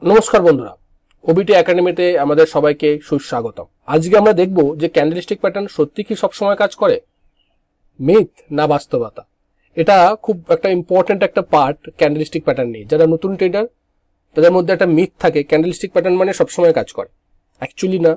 নমস্কার বন্ধুরা, ওবিটি একাডেমিতে আমাদের সবাইকে সুস্বাগতম। আজকে আমরা দেখব যে ক্যান্ডেলস্টিক প্যাটার্ন সত্যি কি সবসময় কাজ করে, মিথ না বাস্তবতা। এটা খুব একটা ইম্পর্টেন্ট একটা পার্ট ক্যান্ডেলস্টিক প্যাটার্ন নিয়ে। যারা নতুন ট্রেডার তাদের মধ্যে একটা মিথ থাকে ক্যান্ডেলস্টিক প্যাটার্ন মানে সবসময় কাজ করে। অ্যাকচুয়ালি না,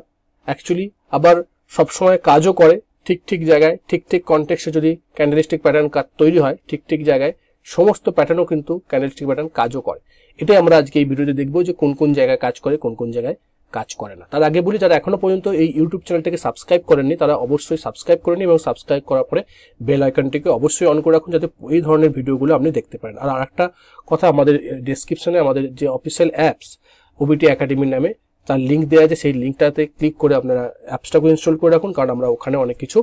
অ্যাকচুয়ালি আবার সবসময় কাজও করে। ঠিক ঠিক জায়গায় ঠিক ঠিক কনটেক্সটে যদি ক্যান্ডেলস্টিক প্যাটার্ন তৈরি হয় ঠিক ঠিক জায়গায়, সমস্ত প্যাটার্নও কিন্তু ক্যান্ডেলস্টিক প্যাটার্ন কাজও করে। এটাই আমরা আজকে এই ভিডিওতে দেখবো যে কোন কোন জায়গায় কাজ করে, কোন কোন জায়গায় কাজ করে না। তার আগে বলি, যারা এখনো পর্যন্ত এই ইউটিউব চ্যানেলটাকে সাবস্ক্রাইব করেননি তারা অবশ্যই সাবস্ক্রাইব করে নিন এবং সাবস্ক্রাইব করার পরে বেল আইকনটিকে অবশ্যই অন করে রাখুন যাতে এই ধরনের ভিডিওগুলো আপনি দেখতে পারেন। আর আরেকটা কথা, আমাদের ডেসক্রিপশনে আমাদের যে অফিসিয়াল অ্যাপস ওবিটি একাডেমির নামে তার লিঙ্ক দেওয়া আছে, সেই লিঙ্কটাতে ক্লিক করে আপনারা অ্যাপসটাকে ইনস্টল করে রাখুন, কারণ আমরা ওখানে অনেক কিছু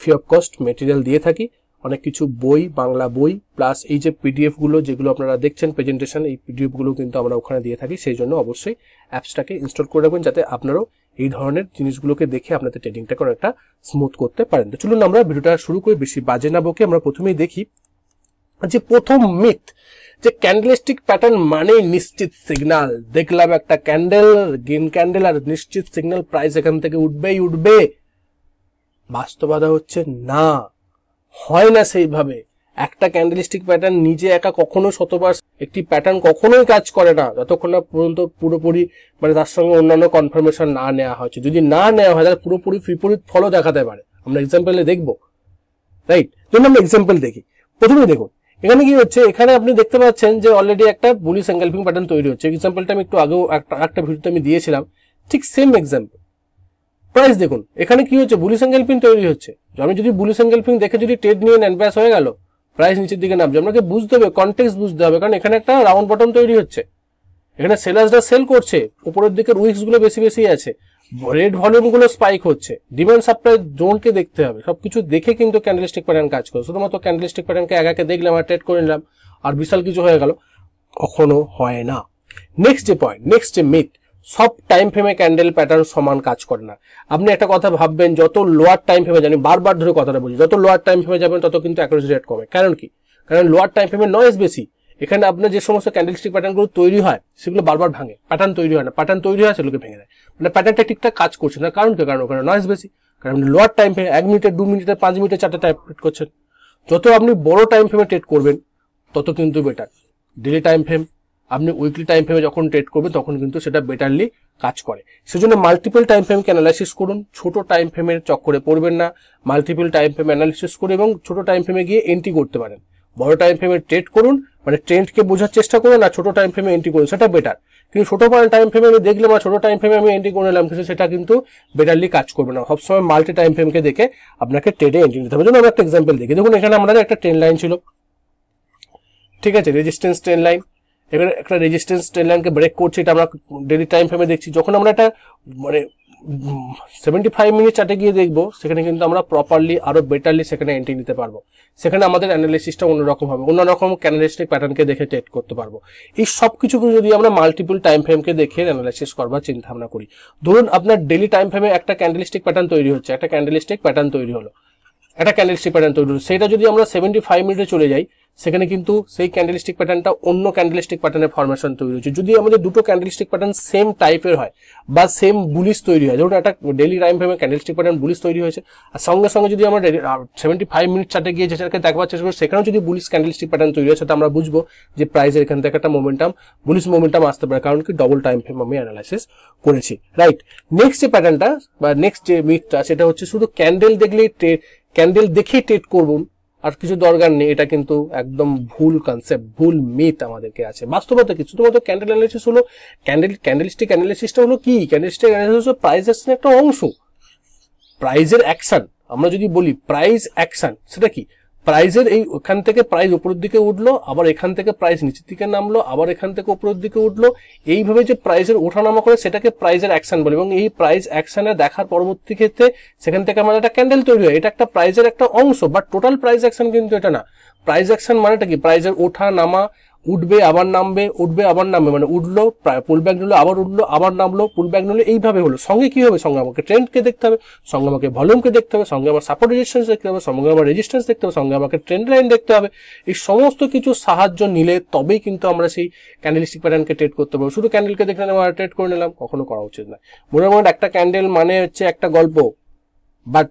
ফ্রি অফ কস্ট মেটেরিয়াল দিয়ে থাকি। অনেক কিছু বই, বাংলা বই প্লাস এই যে পিডিএফ গুলো যেগুলো আপনারা দেখছেন প্রেজেন্টেশন, এই পিডিএফ গুলো কিন্তু আমরা ওখানে দিয়ে থাকি। সেই জন্য অবশ্যই অ্যাপসটাকে ইনস্টল করে রাখবেন যাতে আপনারাও এই ধরনের জিনিসগুলোকে দেখে আপনাদের ট্রেডিংটাকে অনেকটা স্মুথ করতে পারেন। তো চলুন আমরা ভিডিওটা শুরু করে বেশি বাজে না বকে আমরা প্রথমেই দেখি যে প্রথম মিথ, যে ক্যান্ডেলস্টিক প্যাটার্ন মানে নিশ্চিত সিগন্যাল। দেখলাম একটা ক্যান্ডেল, গ্রিন ক্যান্ডেল, আর নিশ্চিত সিগন্যাল, প্রাইস এখান থেকে উঠবেই উঠবে। বাস্তবতা হচ্ছে না, হয় না সেইভাবে। একটা ক্যান্ডেলস্টিক প্যাটার্ন নিজে একা কখনো শতবার একটি প্যাটার্ন কখনোই কাজ করে না যতক্ষণ না পর্যন্ত পুরোপুরি মানে তার সঙ্গে অন্যান্য কনফার্মেশন না নেওয়া হয়েছে। যদি না নেওয়া হয় তাহলে পুরোপুরি বিপরীত ফলও দেখাতে পারে। আমরা এক্সাম্পলে দেখবো, রাইট? যদি আমরা এক্সাম্পল দেখি, প্রথমে দেখুন এখানে কি হচ্ছে। এখানে আপনি দেখতে পাচ্ছেন যে অলরেডি একটা বুলিশ এনগালফিং প্যাটার্ন তৈরি হচ্ছে। এক্সাম্পলটা আমি একটু আগেও একটা ভিডিওতে আমি দিয়েছিলাম, ঠিক সেম এক্সাম্পল। প্রাইস দেখুন এখানে কি হচ্ছে, বুলিশ এনগালফিং তৈরি হচ্ছে। আমি যদি বুলিশ এনগালফিং দেখে যদি ট্রেড নিয়ে নেন, ব্যাস হয়ে গেল, প্রাইস নিচের দিকে নামছে। আপনাকে বুঝতে হবে, কনটেক্সট বুঝতে হবে, কারণ এখানে একটা রাউন্ড বটম তৈরি হচ্ছে। এখানে সেলার্সরা সেল করছে, উপরের দিকের উইক্স গুলো বেশি বেশি আছে, রেড ভলিউম গুলো স্পাইক হচ্ছে। ডিমান্ড সাপ্লাই জোনকে দেখতে হবে, সবকিছু দেখে কিন্তু ক্যান্ডেলস্টিক প্যাটার্ন কাজ করে। শুধুমাত্র ক্যান্ডেলস্টিক প্যাটার্নকে একাকে দেখলাম আর ট্রেড করে নিলাম আর বিশাল কিছু হয়ে গেল, কখনো হয় না। নেক্সট যে পয়েন্ট, নেক্সট যে মিথ, সব টাইম ফ্রেমে ক্যান্ডেল প্যাটার্ন সমান কাজ করে না। আপনি একটা কথা ভাববেন, যত লোয়ার টাইম ফ্রেমে যাবেন, বারবার ধরে কথাটা বলছি, যত লোয়ার টাইম ফ্রেমে যাবেন তত কিন্তু অ্যাকুরেসি রেট কমে। কারণ কি? কারণ লোয়ার টাইম ফ্রেমে নয়েজ বেশি। এখানে আপনার যে সমস্ত ক্যান্ডেলস্টিক প্যাটার্নগুলো তৈরি হয় সেগুলো বারবার ভাঙে, প্যাটার্ন তৈরি হয় না, প্যাটার্ন তৈরি হয় সেগুলোকে ভেঙে দেয়। মানে প্যাটার্নটা ঠিকঠাক কাজ করছে না। কারণ কি? কারণ ওখানে নয়েজ বেশি। কারণ আপনি লোয়ার টাইম ফ্রেমে 1 মিনিটে, 2 মিনিটে, 5 মিনিটে, 4টা টাইপ ট্রেড করছেন। যত আপনি বড় টাইম ফ্রেমে ট্রেড করবেন তত কিন্তু বেটার। ডেলি টাইম ফ্রেম, আপনি উইকলি টাইম ফ্রেমে যখন ট্রেড করবেন তখন কিন্তু সেটা বেটারলি কাজ করে। সেজন্য মাল্টিপল টাইম ফ্রেমকে অ্যানালাইসিস করুন, ছোট টাইম ফ্রেমের চক্করে পড়বেন না। মাল্টিপল টাইম ফ্রেম অ্যানালাইসিস করে এবং ছোট টাইম ফ্রেমে গিয়ে এন্ট্রি করতে পারেন। বড় টাইম ফ্রেমে ট্রেড করুন, মানে ট্রেন্ডকে বোঝার চেষ্টা করুন, না ছোট টাইম ফ্রেমে এন্ট্রি করুন, সেটা বেটার। কিন্তু ছোট টাইম ফ্রেমে আমি দেখলাম আর ছোট টাইম ফ্রেমে আমি এন্ট্রি করে নিলাম, কিন্তু সেটা কিন্তু বেটারলি কাজ করবে না। সবসময় মাল্টি টাইম ফ্রেমকে দেখে আপনাকে ট্রেডে এন্ট্রি নিতে হবে। যেমন আমরা একটা এক্সাম্পল দেখি, দেখুন এখানে আমাদের একটা ট্রেন্ড লাইন ছিল, ঠিক আছে, রেজিস্ট্যান্স ট্রেন্ড লাইন। এখানে একটা রেজিস্ট্যান্স ট্রেন্ড লাইনকে ব্রেক করছে, এটা আমরা ডেলি টাইম ফ্রেমে দেখছি। যখন আমরা একটা মানে 75 মিনিট চার্টে গিয়ে দেখবো, সেখানে কিন্তু আমরা প্রপারলি আরো বেটারলি সেখানে এন্ট্রি নিতে পারবো। সেখানে আমাদের অ্যানালিসিসটা অন্যরকম হবে, অন্যরকম ক্যান্ডেলস্টিক প্যাটার্নকে দেখে ট্রেড করতে পারবো। এই সবকিছু যদি আমরা মাল্টিপল টাইম ফ্রেমকে দেখে অ্যানালাইসিস করবার চিন্তা ভাবনা করি। ধরুন আপনার ডেলি টাইম ফ্রেমে একটা ক্যান্ডেলস্টিক প্যাটার্ন তৈরি হচ্ছে, একটা ক্যান্ডেলস্টিক প্যাটার্ন তৈরি হলো, সেটা যদি আমরা 75 মিনিটে চলে যাই, সেখানে কিন্তু সেই ক্যান্ডেলস্টিক প্যাটার্নটা অন্য ক্যান্ডেলস্টিক প্যাটার্নের ফরমেশন তৈরি হচ্ছে। যদি আমাদের দুটো ক্যান্ডেলস্টিক প্যাটার্ন সেম টাইপের হয় বা সেম বুলিশ তৈরি হয়, যেমন একটা ডেলি টাইম ফ্রেমে ক্যান্ডেলস্টিক প্যাটার্ন বুলিশ তৈরি হয়েছে, আর সঙ্গে সঙ্গে যদি আমরা 75 মিনিট চার্টে গিয়ে যেটাকে দেখবার চেষ্টা করি, সেখানেও যদি বুলিশ ক্যান্ডেলস্টিক প্যাটার্ন তৈরি হয়, সেটা আমরা বুঝবো যে প্রাইসের এখান থেকে একটা মোমেন্টাম, বুলিশ মোমেন্টাম আসতে পারে, কারণ কি ডবল টাইম ফ্রেম আমি অ্যানালাইসিস করেছি, রাইট? নেক্সট যে প্যাটার্নটা বা নেক্সট যে মিথটা, সেটা হচ্ছে শুধু ক্যান্ডেল দেখলেই ক্যান্ডেল দেখেই ট্রেড করুন আর কিছু দরকার নেই। এটা কিন্তু একদম ভুল কনসেপ্ট, ভুল মিথ আমাদেরকে আছে। বাস্তবতা কি? শুধুমাত্র ক্যান্ডেল অ্যানালিসিস হলো, ক্যান্ডেলস্টিক অ্যানালিসিসটা হলো কি? ক্যান্ডেলস্টিক অ্যানালিসিস হলো প্রাইস অ্যাকশন একটা অংশ। প্রাইজের অ্যাকশন, আমরা যদি বলি প্রাইস অ্যাকশন, সেটা কি? প্রাইজের এই ওখান থেকে প্রাইস উপরের দিকে উঠলো, আবার এখান থেকে প্রাইস নিচের দিকে নামলো, আবার এখান থেকে উপরের দিকে উঠলো, এইভাবে যে প্রাইসের ওঠানামা করে সেটাকে প্রাইজের অ্যাকশন বলে। এবং এই প্রাইস অ্যাকশনে দেখার পরবর্তী ক্ষেত্রে সেখান থেকে আমাদের একটা ক্যান্ডেল তৈরি হয়, এটা একটা প্রাইজের একটা অংশ, বাট টোটাল প্রাইস অ্যাকশন কিন্তু এটা না। প্রাইস অ্যাকশন মানেটা কি? প্রাইজের ওঠা নামা, উঠবে আবার নামবে, উঠবে আবার নামবে, মানে উঠলো পুল ব্যাক নিলো আবার উঠলো আবার নামলো পুল ব্যাক নিলো, এইভাবে হলো। সঙ্গে কি হবে, সঙ্গে আমাকে ট্রেন্ডকে দেখতে হবে, সঙ্গে আমাকে ভলিউমকে দেখতে হবে, সঙ্গে আমার সাপোর্ট রেজিস্ট্যান্স দেখতে হবে, সঙ্গে আমার রেজিস্ট্যান্স দেখতে হবে, সঙ্গে আমাকে ট্রেন্ড লাইন দেখতে হবে। এই সমস্ত কিছু সাহায্য নিলে তবেই কিন্তু আমরা সেই ক্যান্ডেলস্টিক প্যাটার্নকে ট্রেড করতে পারবো। শুধু ক্যান্ডেলকে দেখে আমরা ট্রেড করে নিলাম, কখনো করা উচিত না। মনে মনে একটা ক্যান্ডেল মানে হচ্ছে একটা গল্প, বাট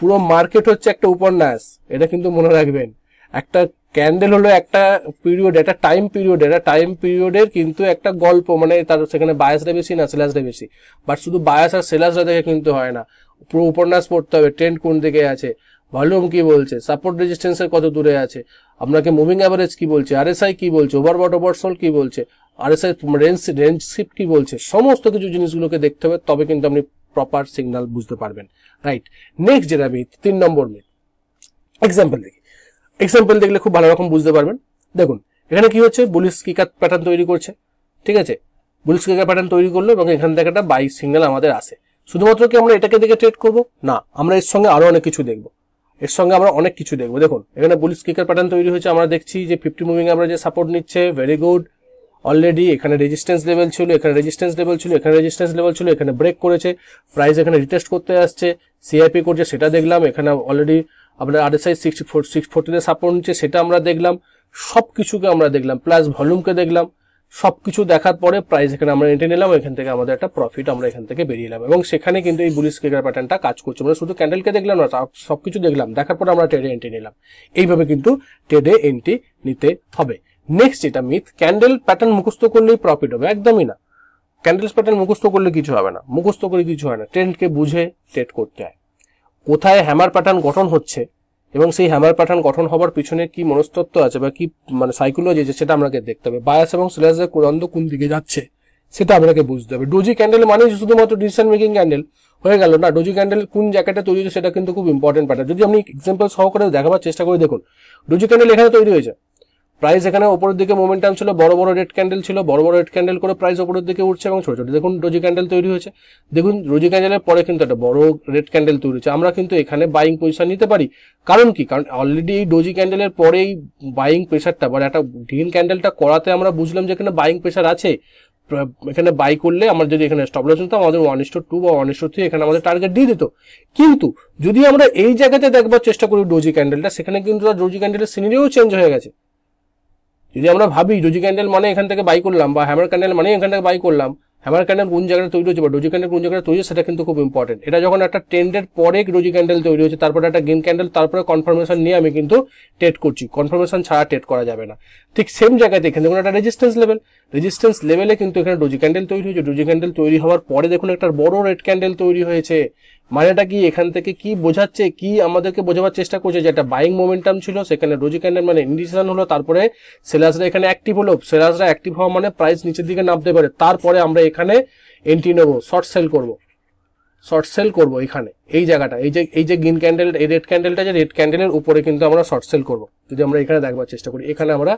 পুরো মার্কেট হচ্ছে একটা উপন্যাস, এটা কিন্তু মনে রাখবেন। একটা ক্যান্ডেল হলো একটা পিরিয়ড, একটা টাইম পিরিয়ড, এটা টাইম পিরিয়ডের কিন্তু একটা গল্প, মানে তার সেখানে বায়াসরা বেশি না সেলার্সরা বেশি, বাট শুধু বায়াস আর সেলার্সরা দেখে কিন্তু হয় না, পুরো উপন্যাস পড়তে হবে। ট্রেন্ড কোন দিকে আছে, ভলিউম কি বলছে, সাপোর্ট রেজিস্ট্যান্সের কত দূরে আছে, আপনাকে মুভিং অ্যাভারেজ কি বলছে, আরএসআই কি বলছে, ওভারবট ওভারসোল্ড কি বলছে, আরএসআই রেঞ্জ শিফট কি বলছে, সমস্ত কিছু জিনিসগুলোকে দেখতে হবে, তবে কিন্তু আপনি প্রপার সিগন্যাল বুঝতে পারবেন। রাইট, নেক্সট যেটা মিথ, 3 নম্বর মিথ, এক্সাম্পল দেখি। এক্সাম্পল দেখলে খুব ভালো রকম বুঝতে পারবেন। দেখুন এখানে কি হচ্ছে, বুলিশ কিকার প্যাটার্ন তৈরি করছে, ঠিক আছে, বুলিশ কিকার প্যাটার্ন তৈরি করলো এবং এখান থেকে একটা বাই সিগন্যাল আমাদের আসে। শুধুমাত্র কি আমরা এটাকে দেখে ট্রেড করবো না, আমরা এর সঙ্গে আরো অনেক কিছু দেখবো, এর সঙ্গে আমরা অনেক কিছু দেখবো। দেখুন এখানে বুলিশ কিকার প্যাটার্ন তৈরি হয়েছে, আমরা দেখছি যে 50 মুভিং আমরা যে সাপোর্ট নিচ্ছে, ভেরি গুড। অলরেডি এখানে রেজিস্ট্যান্স লেভেল ছিল, এখানে রেজিস্ট্যান্স লেভেল ছিল, এখানে রেজিস্ট্যান্স লেভেল ছিল, এখানে ব্রেক করেছে, প্রাইস এখানে রিটেস্ট করতে আসছে, সিআইপি করছে সেটা দেখলাম, এখানে অলরেডি আপনার আরএসআই 640 সাপোর্ট নিচ্ছে সেটা আমরা দেখলাম, সবকিছুকে আমরা দেখলাম, প্লাস ভলিউমকে দেখলাম। সবকিছু দেখার পরে প্রাইস এখানে আমরা এন্ট্রি নিলাম, এখান থেকে আমাদের একটা প্রফিট আমরা এখান থেকে বেরিয়ে এলাম, এবং সেখানে কিন্তু এই বুলিশ কিকার প্যাটার্নটা কাজ করছে। মানে শুধু ক্যান্ডেলকে দেখলাম না, সবকিছু দেখলাম, দেখার পরে আমরা ট্রেডে এন্ট্রি নিলাম। এইভাবে কিন্তু ট্রেডে এন্ট্রি নিতে হবে। নেক্সট যেটা মিথ, ক্যান্ডেল প্যাটার্ন মুখস্থ করলেই প্রফিট হবে, একদমই না। ক্যান্ডেল প্যাটার্ন মুখস্থ করলে কিছু হবে না, মুখস্থ করে কিছু হয় না, ট্রেন্ডকে বুঝে ট্রেড করতে হয়। কোথায় হ্যামার প্যাটার্ন গঠন হচ্ছে এবং সেই হ্যামার প্যাটার্ন গঠন হবার পিছনে কি মনস্তত্ত্ব আছে বা কি মানে সাইকোলজি আছে সেটা আমাকে দেখতে হবে। বায়াস এবং সেলার্সের দ্বন্দ্ব কোন দিকে যাচ্ছে সেটা আপনাকে বুঝতে হবে। ডোজি ক্যান্ডেল মানে শুধুমাত্র ডিসিশন মেকিং ক্যান্ডেল হয়ে গেল না, ডোজি ক্যান্ডেল কোন জায়গাটা তৈরি হয়েছে সেটা কিন্তু খুব ইম্পর্টেন্ট প্যাটার্ন। যদি আপনি এক্সাম্পল সহকারে দেখাবার চেষ্টা করে দেখুন, ডোজি ক্যান্ডেল এখানে তৈরি হয়েছে, প্রাইস এখানে উপরের দিকে মোমেন্টাম ছিল, বড় বড় রেড ক্যান্ডেল ছিল, বড় বড় রেড ক্যান্ডেল করে প্রাইস উপরের দিকে উঠছে এবং ছোট ছোট দেখুন ডোজি ক্যান্ডেল তৈরি হয়েছে। দেখুন ডোজি ক্যান্ডেলের পরে কিন্তু একটা বড় রেড ক্যান্ডেল তৈরি হয়েছে, আমরা কিন্তু এখানে বাইং পজিশন নিতে পারি। কারণ কি, কারণ অলরেডি এই ডোজি ক্যান্ডেলের পরেই বাইং প্রেসারটা বা একটা গ্রিন ক্যান্ডেলটা করাতে আমরা বুঝলাম যে এখানে বাইং প্রেসার আছে, এখানে বাই করলে আমরা যদি এখানে স্টপ লস নিতাম আমাদের 1:2 বা 1:3 এখানে আমাদের টার্গেট দিয়ে দিত। কিন্তু যদি আমরা এই জায়গাতে দেখবার চেষ্টা করি ডোজি ক্যান্ডেলটা, সেখানে কিন্তু ডোজি ক্যান্ডেলের সিনারিও চেঞ্জ হয়ে গেছে। যদি আমরা ভাবি ডোজি ক্যান্ডেল মানে এখান থেকে বাই করলাম বা হ্যামার ক্যান্ডেল মানে এখান থেকে বাই করলাম, হ্যামার ক্যান্ডেল কোন জায়গায় তৈরি হচ্ছে বা ডোজি ক্যান্ডেল কোন জায়গায় তৈরি হচ্ছে সেটা কিন্তু খুব ইম্পর্টেন্ট। এটা যখন একটা ট্রেন্ডের পরে ডোজি ক্যান্ডেল তৈরি হচ্ছে, তারপরে একটা গ্রিন ক্যান্ডেল, তারপরে কনফার্মেশন নিয়ে আমি কিন্তু ট্রেড করছি, কনফার্মেশন ছাড়া ট্রেড করা যাবে না। ঠিক সেম জায়গাতে এখানে দেখুন একটা রেজিস্ট্যান্স লেভেলে কিন্তু এখানে ডোজি ক্যান্ডেল তৈরি হয়েছে, ডোজি ক্যান্ডেল তৈরি হওয়ার পরে দেখুন একটা বড় রেড ক্যান্ডেল তৈরি হয়েছে। মানেটা কি, এখান থেকে কি বোঝাচ্ছে, কি আমাদেরকে বোঝাবার চেষ্টা করছে যে একটা বাইং মোমেন্টাম ছিল, সেখানে ডোজি ক্যান্ডেল মানে ইন্ডিকেশন হলো, তারপরে সেলার্সরা এখানে অ্যাক্টিভ হলো, সেলার্সরা অ্যাক্টিভ হওয়া মানে প্রাইস নিচের দিকে নামতে পারে, তারপরে আমরা এখানে এন্ট্রি নেবো, শর্ট সেল করবো এখানে এই জায়গাটা, এই যে গ্রিন ক্যান্ডেল, এই রেড ক্যান্ডেলটা, যে রেড ক্যান্ডেলের উপরে কিন্তু আমরা শর্ট সেল করবো। যদি আমরা এখানে দেখবার চেষ্টা করি, এখানে আমরা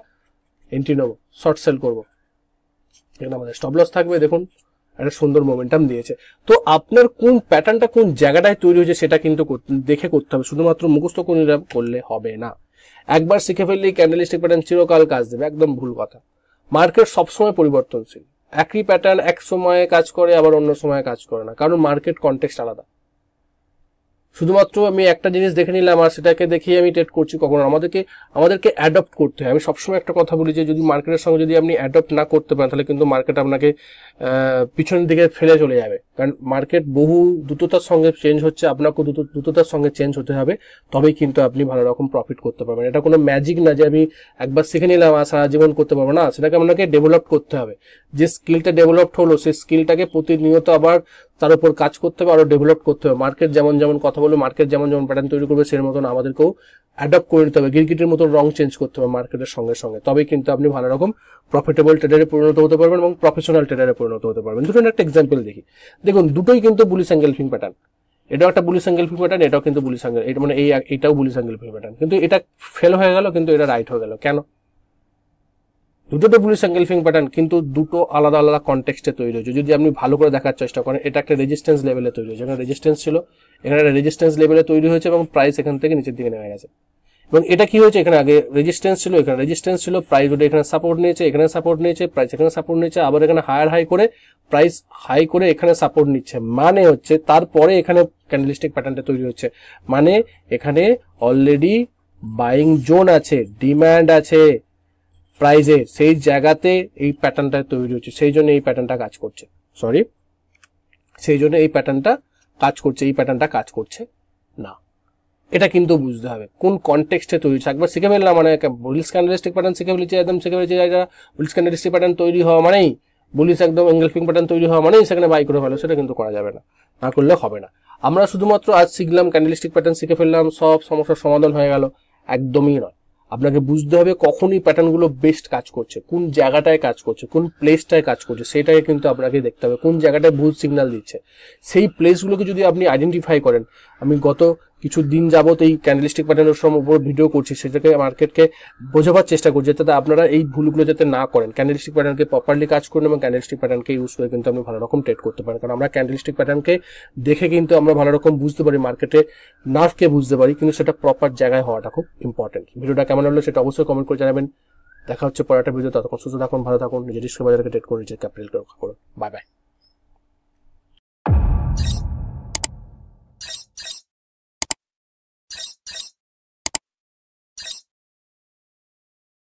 এন্ট্রি নেবো, শর্ট সেল করবো, এখানে আমাদের স্টপ লস থাকবে। দেখুন একটা সুন্দর মোমেন্টাম দিয়েছে। তো আপনার কোন প্যাটার্নটা কোন জায়গাটায় তৈরি হয়েছে সেটা কিন্তু দেখে করতে হবে, শুধুমাত্র মুখস্থ করলে হবে না। একবার শিখে ফেললেই ক্যান্ডেলস্টিক প্যাটার্ন চিরকাল কাজ দেবে, একদম ভুল কথা। মার্কেট সবসময় পরিবর্তনশীল, একই প্যাটার্ন এক সময়ে কাজ করে আবার অন্য সময়ে কাজ করে না, কারণ মার্কেট কনটেক্সট আলাদা। শুধুমাত্র আমি একটা জিনিস দেখে নিলাম আর সেটাকে দেখিয়ে আমি ট্রেড করছি, কখনো আমাদেরকে অ্যাডপ্ট করতে হয়। আমি সবসময় একটা কথা বলি যে যদি মার্কেটের সঙ্গে যদি আপনি অ্যাডপ্ট না করতে পারেন তাহলে কিন্তু মার্কেট আপনাকে পিছনের দিকে ফেলে চলে যাবে, কারণ মার্কেট বহু দ্রুততার সঙ্গে চেঞ্জ হচ্ছে, আপনাকে দ্রুততার সঙ্গে চেঞ্জ হতে হবে, তবেই কিন্তু আপনি ভালো রকম প্রফিট করতে পারবেন। এটা কোনো ম্যাজিক না যে আমি একবার শিখে নিলাম আর সারা জীবন করতে পারবো না, সেটাকে আপনাকে ডেভেলপ করতে হবে। যে স্কিলটা ডেভেলপড হলো সেই স্কিলটাকে প্রতিনিয়ত আবার তার উপর কাজ করতে হবে, আরো ডেভেলপ করতে হবে। মার্কেট যেমন কথা বলবে, মার্কেট যেমন প্যাটার্ন তৈরি করবে, সেই মতন আমাদেরকেও অ্যাডপ্ট করে নিতে হবে, গিরগিটের মতন রং চেঞ্জ করতে হবে মার্কেটের সঙ্গে সঙ্গে, তবেই কিন্তু আপনি ভালো রকম প্রফিটেবল ট্রেডারে পরিণত হতে পারবেন এবং প্রফেশনাল ট্রেডারে পরিণত হতে পারবেন। দুটোর একটা এক্সাম্পল দেখি। দেখুন দুটোই কিন্তু বুলিশ এঙ্গেলফিং প্যাটার্ন, এটাও একটা বুলিশ এঙ্গেলফিং প্যাটার্ন, এটাও কিন্তু বুলিশ এঙ্গেল, এটা মানে এইটাও বুলিশ এঙ্গেলফিং প্যাটার্ন, কিন্তু এটা ফেল হয়ে গেল কিন্তু এটা রাইট হয়ে গেল। কেন? দুটো বুলিশ এঙ্গেলফিং প্যাটার্ন কিন্তু দুটো আলাদা আলাদা কনটেক্সটে তৈরি হয়েছে। যদি আপনি ভালো করে দেখার চেষ্টা করেন, এটা একটা রেজিস্ট্যান্স লেভেলে তৈরি হয়েছে, এখানে রেজিস্ট্যান্স ছিল, এখানে একটা রেজিস্ট্যান্স লেভেলে তৈরি হয়েছে এবং প্রাইস এখান থেকে নিচের দিকে নেমে গেছে। এবং এটা কি হয়েছে, এখানে আগে রেজিস্ট্যান্স ছিল, এখানে রেজিস্ট্যান্স ছিল, প্রাইস ওটা এখানে সাপোর্ট নিয়েছে, এখানে সাপোর্ট নিয়েছে, প্রাইস এখানে সাপোর্ট নিয়েছে, আবার এখানে হায়ার হাই করে প্রাইস হাই করে এখানে সাপোর্ট নিচ্ছে, মানে হচ্ছে তারপরে এখানে ক্যান্ডেলস্টিক প্যাটার্নটা তৈরি হচ্ছে, মানে এখানে অলরেডি বাইং জোন আছে, ডিম্যান্ড আছে প্রাইজে, সেই জায়গাতে এই প্যাটার্নটা তৈরি হচ্ছে, সেই জন্য এই প্যাটার্নটা কাজ করছে, সেই জন্য এই প্যাটার্নটা কাজ করছে, এই প্যাটার্নটা কাজ করছে না। এটা কিন্তু বুঝতে হবে কোন কনটেক্সটে তৈরি হচ্ছে। একবার শিখে ফেললাম মানে বুলিশ ক্যান্ডেলস্টিক প্যাটার্ন শিখে ফেলেছি, একদম শিখে ফেলেছি, বুলিশ ক্যান্ডেলস্টিক প্যাটার্ন তৈরি হওয়া মানেই, বুলিশ একদম এনগলফিং প্যাটার্ন তৈরি হওয়া মানেই সেখানে বাই করে ফেলো, সেটা কিন্তু করা যাবে না, না করলে হবে না। আমরা শুধুমাত্র আজ শিখলাম ক্যান্ডেলস্টিক প্যাটার্ন শিখে ফেললাম, সব সমস্যার সমাধান হয়ে গেল, একদমই নয়। আপনাকে বুঝতে হবে কখন এই প্যাটার্নগুলো বেস্ট কাজ করছে, কোন জায়গাটায় কাজ করছে, কোন প্লেসটায় কাজ করছে, সেটাকে কিন্তু আপনাকে দেখতে হবে, কোন জায়গাটায় ভুল সিগন্যাল দিচ্ছে। সেই প্লেসগুলোকে যদি আপনি আইডেন্টিফাই করেন, আমি গত কিছু দিন যাবত এই ক্যান্ডেলস্টিক প্যাটার্নের উপর ভিডিও করছি, সেটাকে মার্কেটকে বোঝাবার চেষ্টা করছি যাতে আপনারা এই ভুলগুলো যাতে না করেন, ক্যান্ডেলস্টিক প্যাটার্নকে প্রপারলি কাজ করুন এবং ক্যান্ডেলস্টিক প্যাটার্নকে ইউজ করে কিন্তু আপনি ভালো রকম ট্রেড করতে পারেন। কারণ আমরা ক্যান্ডেলস্টিক প্যাটার্নকে দেখে কিন্তু আমরা ভালো রকম বুঝতে পারি, মার্কেটে নার্ভকে বুঝতে পারি, কিন্তু সেটা প্রপার জায়গায় হওয়াটা খুব ইম্পর্টেন্ট। ভিডিওটা কেমন হলো সেটা অবশ্যই কমেন্ট করে জানাবেন। দেখা হচ্ছে পরের একটা ভিডিও, ততক্ষণ সুস্থ থাকুন, ভালো থাকুন, নিজের বাজারকে ট্রেড করুন, নিজের ক্যাপিটালকে রক্ষা করুন। Bye bye.